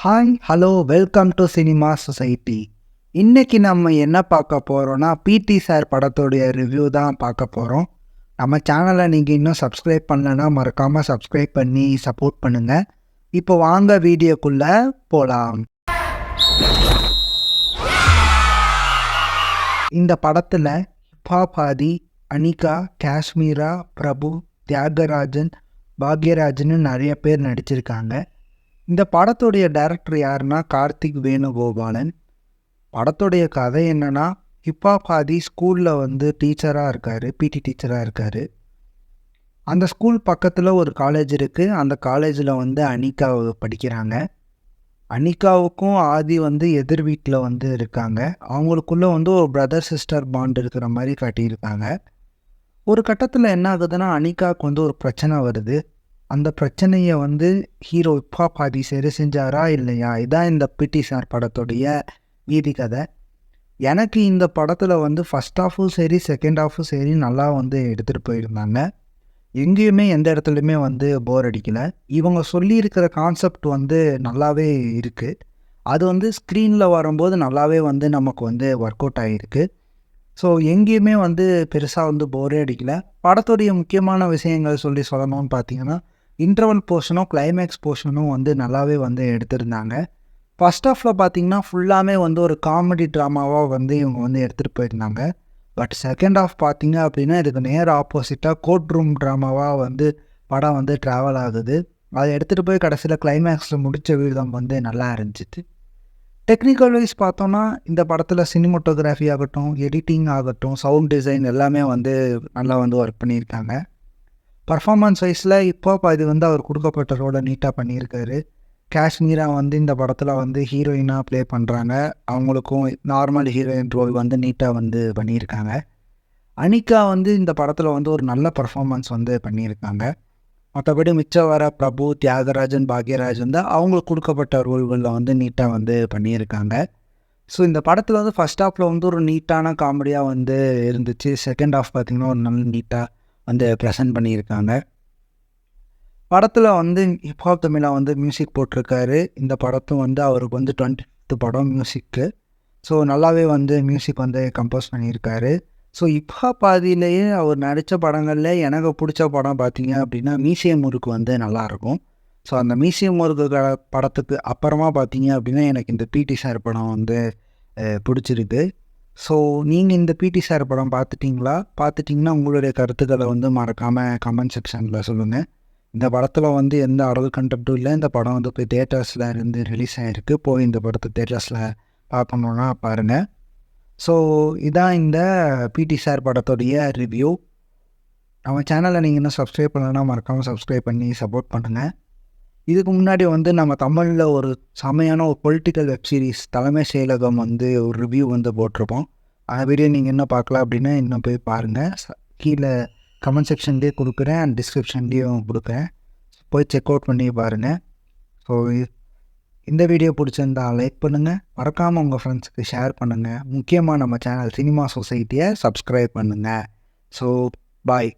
Hi hello welcome to cinema society. இன்னைக்கு நம்ம என்ன பார்க்க போகிறோன்னா பிடி சார் படத்துடைய ரிவ்யூ தான் பார்க்க போகிறோம். நம்ம சேனலை நீங்கள் இன்னும் சப்ஸ்கிரைப் பண்ணலைன்னா மறக்காமல் சப்ஸ்கிரைப் பண்ணி சப்போர்ட் பண்ணுங்கள். இப்போ வாங்க வீடியோக்குள்ளே போகலாம். இந்த படத்தில் ஹிப்ஹாப் ஆதி, அனிகா, காஷ்மீரா, பிரபு, தியாகராஜன், பாக்யராஜன்னு நிறைய பேர் நடிச்சிருக்காங்க. இந்த படத்துடைய டைரக்டர் யாருன்னா கார்த்திக் வேணுகோபாலன். படத்துடைய கதை என்னென்னா, ஹிப்ஹாப் ஆதி ஸ்கூலில் டீச்சராக இருக்கார், பிடி டீச்சராக இருக்கார். அந்த ஸ்கூல் பக்கத்தில் ஒரு காலேஜ் இருக்குது. அந்த காலேஜில் அனிகா படிக்கிறாங்க. அனிகாவுக்கும் ஆதி எதிர் வீட்டில் இருக்காங்க. அவங்களுக்குள்ளே ஒரு பிரதர் சிஸ்டர் பாண்ட் இருக்கிற மாதிரி காட்டியிருக்காங்க. ஒரு கட்டத்தில் என்ன ஆகுதுன்னா, அனிகாவுக்கு ஒரு பிரச்சனை வருது. அந்த பிரச்சனையை ஹீரோ ஹிப்ஹாப் ஆதி சரி செஞ்சாரா இல்லையா, இதான் இந்த பிடி சார் படத்துடைய மீதி கதை. எனக்கு இந்த படத்தில் ஃபஸ்ட் ஹாஃபும் சரி செகண்ட் ஹாஃபும் சரி நல்லா எடுத்துகிட்டு போயிருந்தாங்க. எங்கேயுமே எந்த இடத்துலையுமே போர் அடிக்கலை. இவங்க சொல்லியிருக்கிற கான்செப்ட் நல்லாவே இருக்குது. அது ஸ்க்ரீனில் வரும்போது நல்லாவே நமக்கு ஒர்க் அவுட் ஆகிருக்கு. ஸோ எங்கேயுமே பெருசாக போரே அடிக்கலை. படத்துடைய முக்கியமான விஷயங்கள் சொல்லணும்னு பார்த்தீங்கன்னா, இன்டர்வல் போர்ஷனும் கிளைமேக்ஸ் போர்ஷனும் நல்லாவே எடுத்திருந்தாங்க. ஃபஸ்ட் ஹாஃபில் பார்த்தீங்கன்னா ஃபுல்லாமே ஒரு காமெடி ட்ராமாவாக இவங்க எடுத்துகிட்டு போயிருந்தாங்க. பட் செகண்ட் ஹாஃப் பார்த்தீங்க அப்படின்னா இதுக்கு நேர் ஆப்போசிட்டாக கோர்ட் ரூம் ட்ராமாவாக படம் ட்ராவல் ஆகுது. அதை எடுத்துகிட்டு போய் கடைசியில் கிளைமேக்ஸில் முடித்த விதம் நல்லா இருந்துச்சு. டெக்னிக்கல் வைஸ் பார்த்தோன்னா இந்த படத்தில் சினிமோட்டோகிராஃபி ஆகட்டும், எடிட்டிங் ஆகட்டும், சவுண்ட் டிசைன் எல்லாமே நல்லா ஒர்க் பண்ணியிருக்காங்க. பர்ஃபார்மன்ஸ் வைஸில் ஹிப்ஹாப் ஆதி அவர் கொடுக்கப்பட்ட ரோலை நீட்டாக பண்ணியிருக்காரு. காஷ்மீரா இந்த படத்தில் ஹீரோயினாக ப்ளே பண்ணுறாங்க. அவங்களுக்கும் நார்மல் ஹீரோயின் ரோல் நீட்டாக பண்ணியிருக்காங்க. அனிகா இந்த படத்தில் ஒரு நல்ல பர்ஃபார்மன்ஸ் பண்ணியிருக்காங்க. மற்றபடி மிச்சம் வர பிரபு, தியாகராஜன், பாக்யராஜ் அவங்களுக்கு கொடுக்கப்பட்ட ரோல்களில் நீட்டாக பண்ணியிருக்காங்க. ஸோ இந்த படத்தில் ஃபஸ்ட் ஹாஃபில் ஒரு நீட்டான காமெடியாக இருந்துச்சு. செகண்ட் ஹாஃப் பார்த்திங்கன்னா ஒரு நல்ல நீட்டாக ப்ரெசென்ட் பண்ணியிருக்காங்க. படத்தில் ஹிப்ஹாப் தமிழா மியூசிக் போட்டிருக்காரு. இந்த படத்தும் அவருக்கு 25th படம் மியூசிக்கு. ஸோ நல்லாவே மியூசிக் கம்போஸ் பண்ணியிருக்காரு. ஸோ ஹிப்ஹாப் ஆதியிலேயே அவர் நடித்த படங்களில் எனக்கு பிடிச்ச படம் பார்த்தீங்க அப்படின்னா மீசியம் முறுக்கு நல்லாயிருக்கும். ஸோ அந்த மீசியம் முறுக்கு படத்துக்கு அப்புறமா பார்த்தீங்க அப்படின்னா எனக்கு இந்த பிடி சார் படம் பிடிச்சிருக்கு. ஸோ நீங்கள் இந்த பிடி சார் படம் பார்த்துட்டிங்கன்னா உங்களுடைய கருத்துக்களை மறக்காமல் கமெண்ட் செக்ஷனில் சொல்லுங்கள். இந்த படத்தில் எந்த அடல் கண்டென்ட்டும் இல்லை. இந்த படம் போய் தேட்டர்ஸில் ரிலீஸ் ஆகிருக்கு. போய் இந்த படத்தை தேட்டர்ஸில் பார்க்கணுன்னா பாருங்கள். ஸோ இதான் இந்த பிடி சார் படத்துடைய ரிவ்யூ. நம்ம சேனலை நீங்கள் இன்னும் சப்ஸ்கிரைப் பண்ணலைன்னா மறக்காமல் சப்ஸ்கிரைப் பண்ணி சப்போர்ட் பண்ணுங்கள். இதுக்கு முன்னாடி நம்ம தமிழில் ஒரு செமையான ஒரு பொலிட்டிக்கல் வெப் சீரிஸ் தலைமை செயலகம் ஒரு ரிவ்யூ போட்டிருப்போம். அந்த வீடியோ நீங்கள் இன்னும் பார்க்கலாம் அப்படின்னா இன்னும் போய் பாருங்கள். கீழே கமெண்ட் செக்ஷன்லேயே கொடுக்குறேன் அண்ட் டிஸ்கிரிப்ஷன்லேயும் கொடுக்குறேன். போய் செக் அவுட் பண்ணி பாருங்கள். ஸோ இந்த வீடியோ பிடிச்சிருந்தா லைக் பண்ணுங்கள், மறக்காமல் உங்கள் ஃப்ரெண்ட்ஸுக்கு ஷேர் பண்ணுங்கள். முக்கியமாக நம்ம சேனல் சினிமா சொசைட்டியை சப்ஸ்கிரைப் பண்ணுங்கள். So bye.